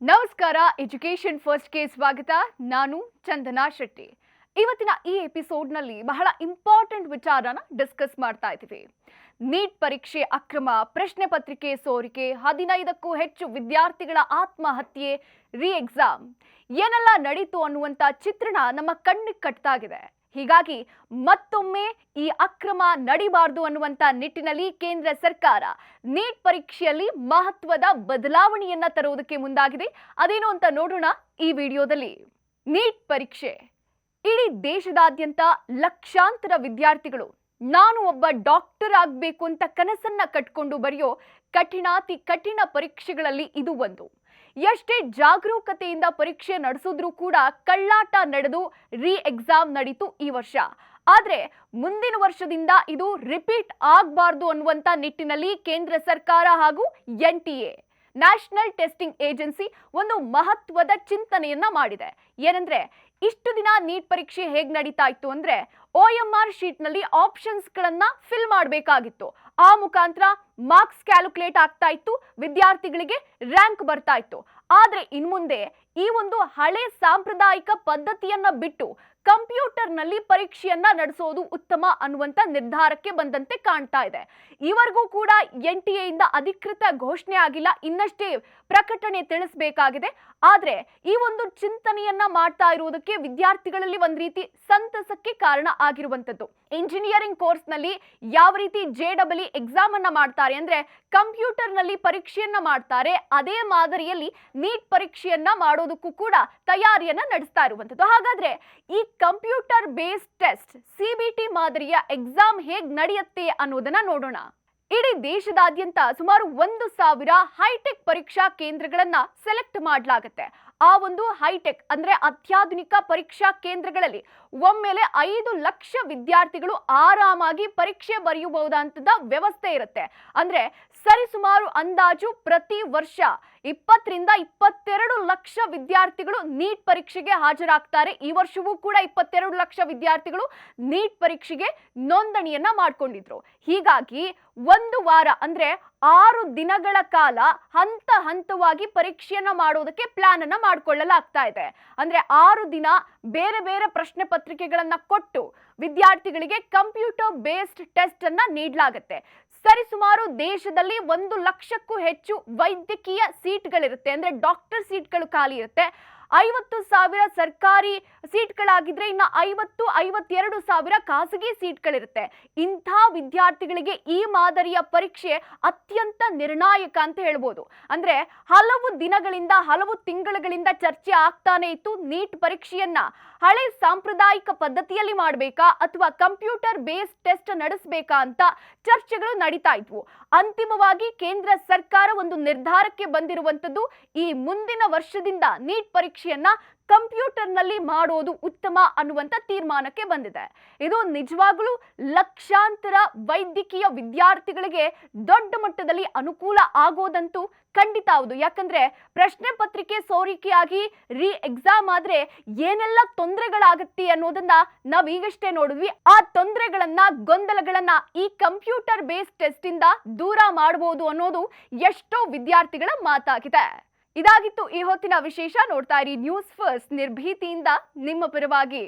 ನಮಸ್ಕಾರ, ಎಜುಕೇಶನ್ ಫಸ್ಟ್ಗೆ ಸ್ವಾಗತ. ನಾನು ಚಂದನಾ ಶೆಟ್ಟಿ. ಇವತ್ತಿನ ಈ ಎಪಿಸೋಡ್ನಲ್ಲಿ ಬಹಳ ಇಂಪಾರ್ಟೆಂಟ್ ವಿಚಾರನ ಡಿಸ್ಕಸ್ ಮಾಡ್ತಾ ಇದ್ದೀವಿ. ನೀಟ್ ಪರೀಕ್ಷೆ ಅಕ್ರಮ, ಪ್ರಶ್ನೆ ಪತ್ರಿಕೆ ಸೋರಿಕೆ, 15ಕ್ಕೂ ಹೆಚ್ಚು ವಿದ್ಯಾರ್ಥಿಗಳ ಆತ್ಮಹತ್ಯೆ, ರೀ ಎಕ್ಸಾಮ್ ಏನೆಲ್ಲ ನಡೀತು ಅನ್ನುವಂಥ ಚಿತ್ರಣ ನಮ್ಮ ಕಣ್ಣಿಗೆ ಕಟ್ಟಾಗಿದೆ. ಹೀಗಾಗಿ ಮತ್ತೊಮ್ಮೆ ಈ ಅಕ್ರಮ ನಡಿಬಾರದು ಅನ್ನುವಂಥ ನಿಟ್ಟಿನಲ್ಲಿ ಕೇಂದ್ರ ಸರ್ಕಾರ ನೀಟ್ ಪರೀಕ್ಷೆಯಲ್ಲಿ ಮಹತ್ವದ ಬದಲಾವಣೆಯನ್ನ ತರುವುದಕ್ಕೆ ಮುಂದಾಗಿದೆ. ಅದೇನು ಅಂತ ನೋಡೋಣ ಈ ವಿಡಿಯೋದಲ್ಲಿ. ನೀಟ್ ಪರೀಕ್ಷೆ ಇಡೀ ದೇಶದಾದ್ಯಂತ ಲಕ್ಷಾಂತರ ವಿದ್ಯಾರ್ಥಿಗಳು ನಾನು ಒಬ್ಬ ಡಾಕ್ಟರ್ ಆಗಬೇಕು ಅಂತ ಕನಸನ್ನ ಕಟ್ಕೊಂಡು ಬರೆಯೋ ಕಠಿಣಾತಿ ಕಠಿಣ ಪರೀಕ್ಷೆಗಳಲ್ಲಿ ಇದು ಒಂದು. ಎಷ್ಟೇ ಜಾಗರೂಕತೆಯಿಂದ ಪರೀಕ್ಷೆ ನಡೆಸಿದ್ರೂ ಕೂಡ ಕಳ್ಳಾಟ ನಡೆದು ರೀ ಎಕ್ಸಾಮ್ ನಡೀತು ಈ ವರ್ಷ. ಆದ್ರೆ ಮುಂದಿನ ವರ್ಷದಿಂದ ಇದು ರಿಪೀಟ್ ಆಗಬಾರ್ದು ಅನ್ನುವಂತ ನಿಟ್ಟಿನಲ್ಲಿ ಕೇಂದ್ರ ಸರ್ಕಾರ ಹಾಗೂ NTA ನ್ಯಾಷನಲ್ ಟೆಸ್ಟಿಂಗ್ ಏಜೆನ್ಸಿ ಒಂದು ಮಹತ್ವದ ಚಿಂತನೆಯನ್ನ ಮಾಡಿದೆ. ಏನಂದ್ರೆ, ಇಷ್ಟು ದಿನ ನೀಟ್ ಪರೀಕ್ಷೆ ಹೇಗೆ ನಡೀತಾ ಇತ್ತು ಅಂದ್ರೆ OMR ಶೀಟ್ ನಲ್ಲಿ ಆಪ್ಷನ್ಸ್ ಗಳನ್ನ ಫಿಲ್ ಮಾಡಬೇಕಾಗಿತ್ತು. ಆ ಮುಖಾಂತರ ಮಾರ್ಕ್ಸ್ ಕ್ಯಾಲ್ಕುಲೇಟ್ ಆಗ್ತಾ ಇತ್ತು, ವಿದ್ಯಾರ್ಥಿಗಳಿಗೆ ರ್ಯಾಂಕ್ ಬರ್ತಾ ಇತ್ತು. ಆದ್ರೆ ಇನ್ಮುಂದೆ ಈ ಒಂದು ಹಳೆ ಸಾಂಪ್ರದಾಯಿಕ ಪದ್ಧತಿಯನ್ನ ಬಿಟ್ಟು ಕಂಪ್ಯೂಟರ್ ನಲ್ಲಿ ಪರೀಕ್ಷೆಯನ್ನ ನಡೆಸೋದು ಉತ್ತಮ ಅನ್ನುವಂತ ನಿರ್ಧಾರಕ್ಕೆ ಬಂದಂತೆ ಕಾಣ್ತಾ ಇದೆ. ಇವರೆಗೂ ಕೂಡ NTA ಇಂದ ಅಧಿಕೃತ ಘೋಷಣೆ ಆಗಿಲ್ಲ, ಇನ್ನಷ್ಟೇ ಪ್ರಕಟಣೆ ತಿಳಿಸಬೇಕಾಗಿದೆ. ಆದ್ರೆ ಈ ಒಂದು ಚಿಂತನೆಯನ್ನ ಮಾಡ್ತಾ ಇರುವುದಕ್ಕೆ ವಿದ್ಯಾರ್ಥಿಗಳಲ್ಲಿ ಒಂದ್ ರೀತಿ ಸಂತಸಕ್ಕೆ ಕಾರಣ ಆಗಿರುವಂತದ್ದು. ಇಂಜಿನಿಯರಿಂಗ್ ಕೋರ್ಸ್ ನಲ್ಲಿ ಯಾವ ರೀತಿ JEE ಎಕ್ಸಾಮ್ ಅನ್ನ ಮಾಡ್ತಾರೆ ಅಂದ್ರೆ ಕಂಪ್ಯೂಟರ್ ನಲ್ಲಿ ಪರೀಕ್ಷೆಯನ್ನ ಮಾಡ್ತಾರೆ, ಅದೇ ಮಾದರಿಯಲ್ಲಿ ನೀಟ್ ಪರೀಕ್ಷೆಯನ್ನ ಮಾಡೋದಕ್ಕೂ ಕೂಡ ತಯಾರಿಯನ್ನ ನಡೆಸ್ತಾ ಇರುವಂತದ್ದು. ಹಾಗಾದ್ರೆ ಈ ಕಂಪ್ಯೂಟರ್ ಬೇಸ್ಡ್ ಟೆಸ್ಟ್ CBT ಮಾದರಿಯ ಎಕ್ಸಾಮ್ ಹೇಗ್ ನಡೆಯುತ್ತೆ ಅನ್ನೋದನ್ನ ನೋಡೋಣ. ಇಡೀ ದೇಶದಾದ್ಯಂತ ಸುಮಾರು 1,000 ಹೈಟೆಕ್ ಪರೀಕ್ಷಾ ಕೇಂದ್ರಗಳನ್ನ ಸೆಲೆಕ್ಟ್ ಮಾಡಲಾಗುತ್ತೆ. ಆ ಒಂದು ಹೈಟೆಕ್ ಅಂದ್ರೆ ಅತ್ಯಾಧುನಿಕ ಪರೀಕ್ಷಾ ಕೇಂದ್ರಗಳಲ್ಲಿ ಒಮ್ಮೆಲೆ 5 ಲಕ್ಷ ವಿದ್ಯಾರ್ಥಿಗಳು ಆರಾಮಾಗಿ ಪರೀಕ್ಷೆ ಬರೆಯಬಹುದಾದಂತ ವ್ಯವಸ್ಥೆ ಇರುತ್ತೆ. ಅಂದ್ರೆ ಸರಿಸುಮಾರು ಅಂದಾಜು ಪ್ರತಿ ವರ್ಷ 20 ರಿಂದ 22 ಲಕ್ಷ ವಿದ್ಯಾರ್ಥಿಗಳು ನೀಟ್ ಪರೀಕ್ಷೆಗೆ ಹಾಜರಾಗ್ತಾರೆ. ಈ ವರ್ಷವೂ ಕೂಡ 22 ಲಕ್ಷ ವಿದ್ಯಾರ್ಥಿಗಳು ನೀಟ್ ಪರೀಕ್ಷೆಗೆ ನೋಂದಣಿಯನ್ನ ಮಾಡ್ಕೊಂಡಿದ್ರು. ಹೀಗಾಗಿ ಒಂದು ವಾರ ಅಂದ್ರೆ 6 ದಿನಗಳ ಕಾಲ ಹಂತ ಹಂತವಾಗಿ ಪರೀಕ್ಷೆಯನ್ನ ಮಾಡೋದಕ್ಕೆ ಪ್ಲಾನ್ ಅನ್ನ ಮಾಡಿಕೊಳ್ಳಲಾಗ್ತಾ ಇದೆ. ಅಂದ್ರೆ 6 ದಿನ ಬೇರೆ ಬೇರೆ ಪ್ರಶ್ನೆ ಪತ್ರಿಕೆಗಳನ್ನ ಕೊಟ್ಟು ವಿದ್ಯಾರ್ಥಿಗಳಿಗೆ ಕಂಪ್ಯೂಟರ್ ಬೇಸ್ಡ್ ಟೆಸ್ಟ್ ಅನ್ನ ನೀಡಲಾಗುತ್ತೆ. ಸರಿಸುಮಾರು ದೇಶದಲ್ಲಿ 1 ಲಕ್ಷಕ್ಕೂ ಹೆಚ್ಚು ವೈದ್ಯಕೀಯ ಸೀಟ್ಗಳಿರುತ್ತೆ, ಅಂದ್ರೆ ಡಾಕ್ಟರ್ ಸೀಟ್ಗಳು ಖಾಲಿ ಇರುತ್ತೆ. 50,000 ಸರ್ಕಾರಿ ಸೀಟ್ಗಳಾಗಿದ್ರೆ ಇನ್ನು 52,000 ಖಾಸಗಿ ಸೀಟ್ಗಳಿರುತ್ತೆ. ಇಂಥ ವಿದ್ಯಾರ್ಥಿಗಳಿಗೆ ಈ ಮಾದರಿಯ ಪರೀಕ್ಷೆ ಅತ್ಯಂತ ನಿರ್ಣಾಯಕ ಅಂತ ಹೇಳ್ಬೋದು. ಅಂದ್ರೆ ಹಲವು ದಿನಗಳಿಂದ ಹಲವು ತಿಂಗಳುಗಳಿಂದ ಚರ್ಚೆ ಆಗ್ತಾನೆ ಇತ್ತು, ನೀಟ್ ಪರೀಕ್ಷೆಯನ್ನ ಹಳೆ ಸಾಂಪ್ರದಾಯಿಕ ಪದ್ಧತಿಯಲ್ಲಿ ಮಾಡಬೇಕಾ ಅಥವಾ ಕಂಪ್ಯೂಟರ್ ಬೇಸ್ಡ್ ಟೆಸ್ಟ್ ನಡೆಸಬೇಕಾ ಅಂತ ಚರ್ಚೆಗಳು ನಡೀತಾ ಇದ್ವು. ಅಂತಿಮವಾಗಿ ಕೇಂದ್ರ ಸರ್ಕಾರ ಒಂದು ನಿರ್ಧಾರಕ್ಕೆ ಬಂದಿರುವಂತದ್ದು, ಈ ಮುಂದಿನ ವರ್ಷದಿಂದ ನೀಟ್ ಪರೀಕ್ಷೆಯನ್ನ ಕಂಪ್ಯೂಟರ್ ನಲ್ಲಿ ಮಾಡೋದು ಉತ್ತಮ ಅನ್ನುವಂತ ತೀರ್ಮಾನಕ್ಕೆ ಬಂದಿದೆ. ಇದು ನಿಜವಾಗ್ಲೂ ಲಕ್ಷಾಂತರ ವೈದ್ಯಕೀಯ ವಿದ್ಯಾರ್ಥಿಗಳಿಗೆ ದೊಡ್ಡ ಮಟ್ಟದಲ್ಲಿ ಅನುಕೂಲ ಆಗೋದಂತೂ ಖಂಡಿತ ಹೌದು. ಯಾಕಂದ್ರೆ ಪ್ರಶ್ನೆ ಪತ್ರಿಕೆ ಸೋರಿಕೆಯಾಗಿ ರೀ ಎಕ್ಸಾಮ್ ಆದ್ರೆ ಏನೆಲ್ಲ ತೊಂದರೆಗಳಾಗತ್ತೆ ಅನ್ನೋದನ್ನ ನಾವ್ ಈಗಷ್ಟೇ ನೋಡಿದ್ವಿ. ಆ ತೊಂದರೆಗಳನ್ನ, ಗೊಂದಲಗಳನ್ನ ಈ ಕಂಪ್ಯೂಟರ್ ಬೇಸ್ಡ್ ಟೆಸ್ಟ್ ಇಂದ ದೂರ ಮಾಡಬಹುದು ಅನ್ನೋದು ಎಷ್ಟೋ ವಿದ್ಯಾರ್ಥಿಗಳ ಮಾತಾಗಿದೆ. ಇದಾಗಿತ್ತು ಈ ಹೊತ್ತಿನ ವಿಶೇಷ. ನೋಡ್ತಾ ಇರಿ ನ್ಯೂಸ್ ಫಸ್ಟ್, ನಿರ್ಭೀತಿಯಿಂದ ನಿಮ್ಮ ಪರವಾಗಿ.